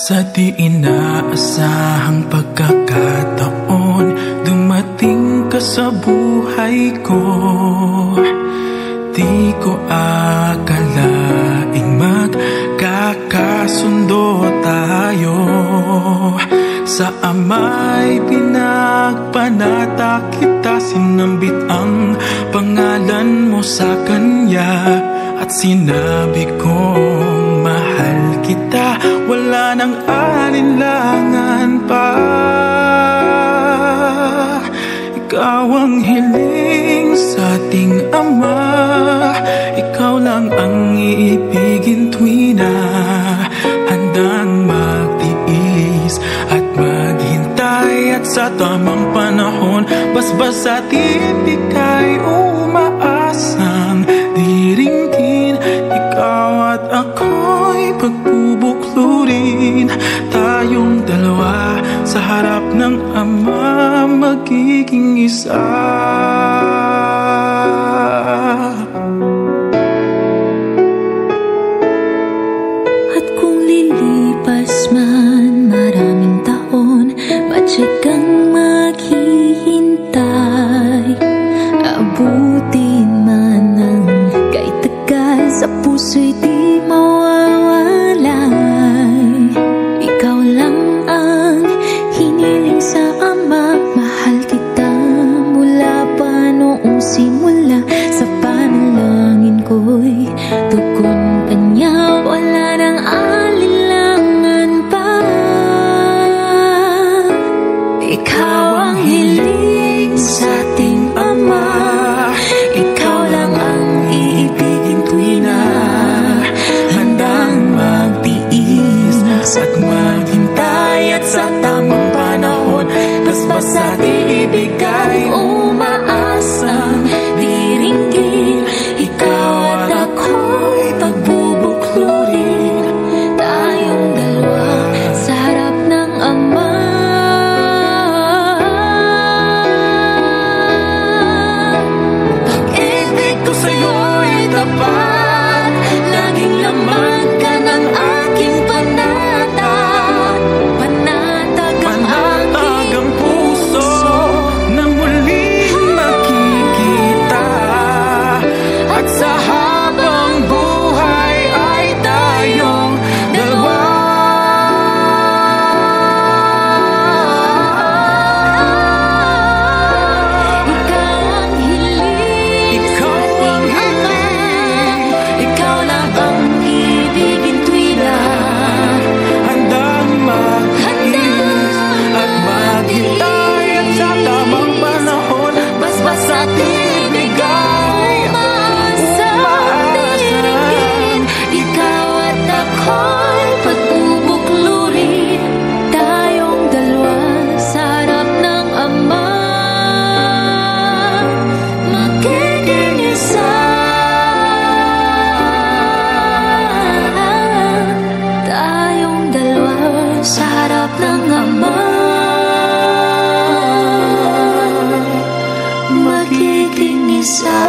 Sa di inaasahang pagkakataon, dumating ka sa buhay ko. Di ko akalaing magkakasundo tayo. Sa ama'y pinagpanata kita, sinambit ang pangalan mo sa kanya. At sinabi kong mahal kita, wala nang alinlangan pa. Ikaw ang hiling sa ating Ama, ikaw lang ang iibigin tuwi na handang magtiis at maghintay. At sa tamang panahon, basbas at ibigay, umaasang diringgin. Ikaw at ako'y pagbubuklurin, tayong dalawa sa harap ng Ama, magiging isa. At kung lilipas man maraming taon, patsyag kang maghihintay. Abutin man ng kay tagal, sa puso'y di mawawalay. Ikaw lang ang hiniling sa Ama, mahal kita mula pa noong simula. Sa panalangin ko'y tugon kanya, wala nang alinlangan pa. Ikaw ang hiling sa ating Ama, ikaw lang ang iibigin tuwi na handang magtiis at maghintay. At sa tamang panahon, basbas at ibigay, umaasang diringgin. Ikaw at ako'y pagbubuklurin, tayong dalawa sa harap ng Ama. Pag-ibig ko sa'yo'y tapat, laging laman ka ng aking panata. Panatag ang aking puso na muling makikita. At sa habang buhay ay tayong dalawa. Ikaw ang hiling, ikaw ang hiling, ikaw lang ang ibigin tuwi na handang magtiis at maghintay. At sa tamang panahon, basbas at ibigay, umaasang ikaw at ako'y pagbubuklurin, tayong dalawa sa harap ng Ama, magiging isa. Tayong dalawa sa harap ng Ama, magiging isa.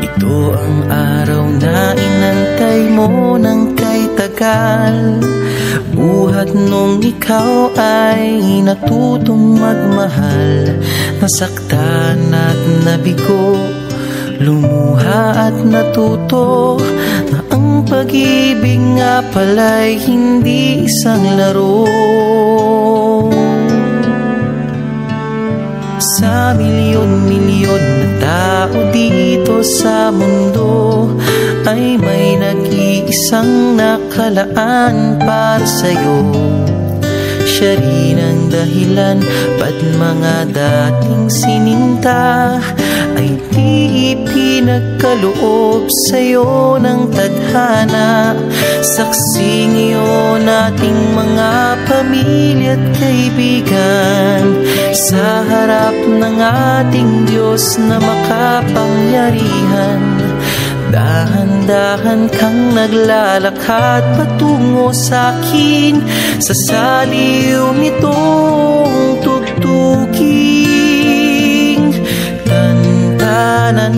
Ito ang araw na inantay mo ng kay tagal. Buhat nung ikaw ay natutong magmahal. Nasaktan at nabigo, lumuha at natuto na ang pag-ibig nga pala'y hindi isang laro. Sa milyon-milyon na tao dito sa mundo, ay may nag-iisang nakalaan para sa'yo. Siya rin ang dahilan ba't mga dating sininta ay di ipinagkaloob sa'yo ng tadhana. Saksi ngayon ating mga pamilya at kaibigan, sa harap ng ating Diyos na makapangyarihan. Dahan-dahan kang naglalakad patungo sa'kin, sa saliw nitong tugtuging. Tantananan,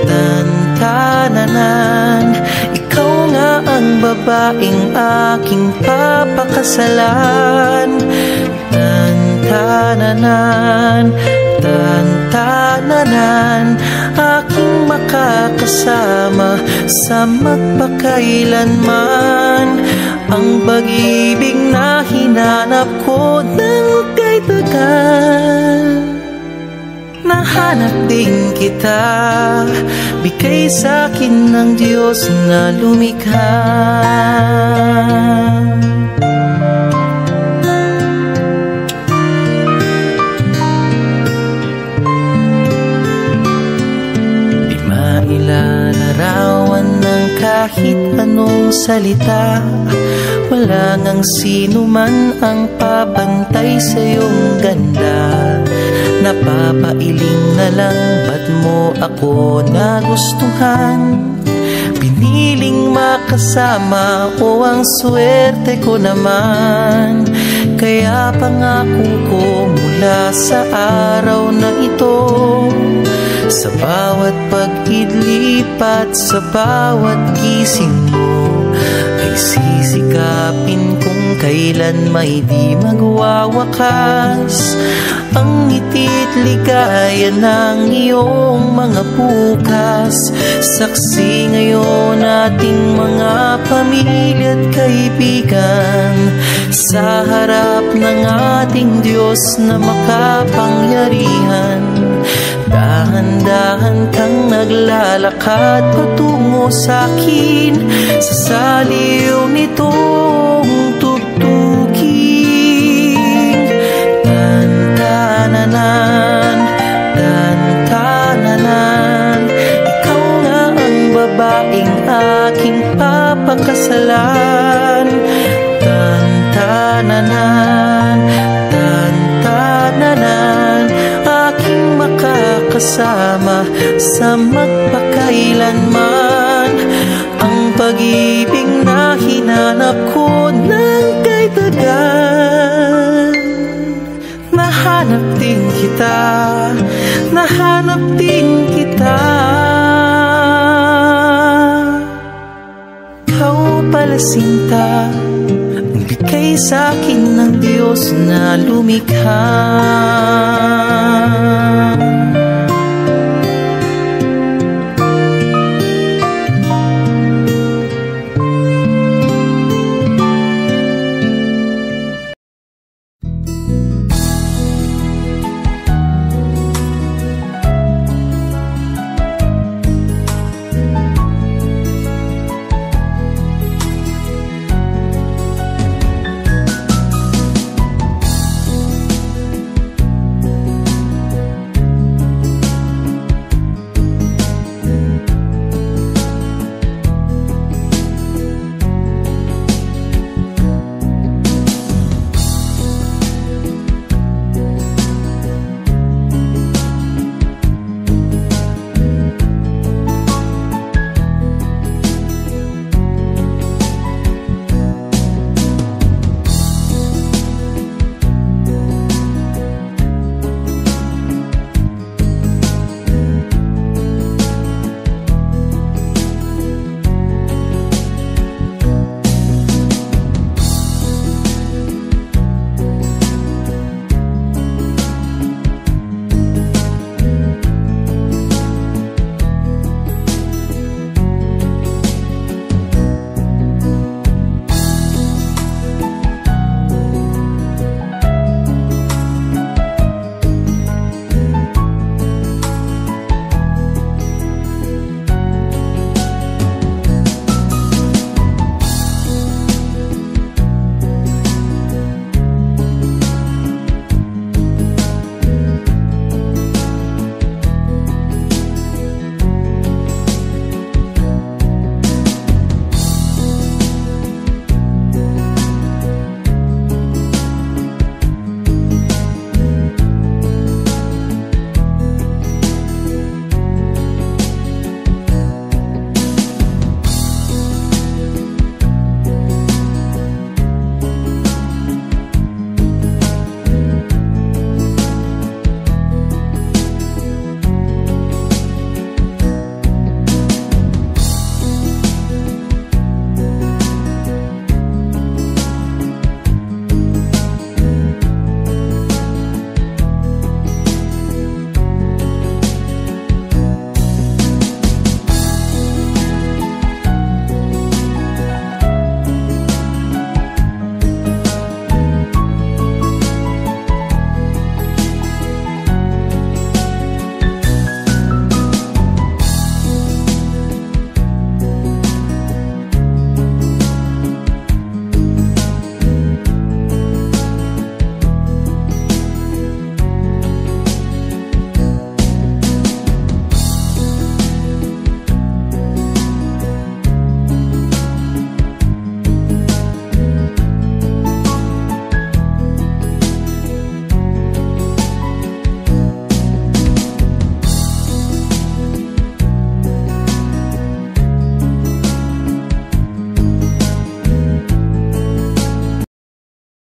tantananan, ikaw nga ang babaeng aking papakasalan. Tantananan, tantananan, aking makakasama sa magpakailanman. Ang pag-ibig na hinanap ko ng kay tagal. Nahanap din kita, bigay sa'kin ng Diyos na lumikha. Di mailalarawan ng kahit anong salita, wala ngang sino man ang pabantay sa iyong ganda. Napapailing na lang, ba't mo ako nagustuhan? Piniling makasama o ang swerte ko naman. Kaya pangako ko mula sa araw na ito, sa bawat pag-idlip at sa bawat gising mo, ay sisikapin kung kailan may di magwawakas ang ngiti't ligaya ng iyong mga bukas. Saksi ngayon ating mga pamilya at kaibigan, sa harap ng ating Diyos na makapangyarihan. Dahan-dahan kang naglalakad patungo sa'kin, sa saliw nitong tugtuging. Tantananan, tantananan, ikaw nga ang babaeng aking papakasalan. Tantananan, tantananan, aking makakasama sa magpakailanman. Ang pag-ibig na hinanap ko ng kay tagal. Nahanap din kita, nahanap din kita. Ikaw pala sinta, ang bigay sa'kin ng Diyos na lumikha.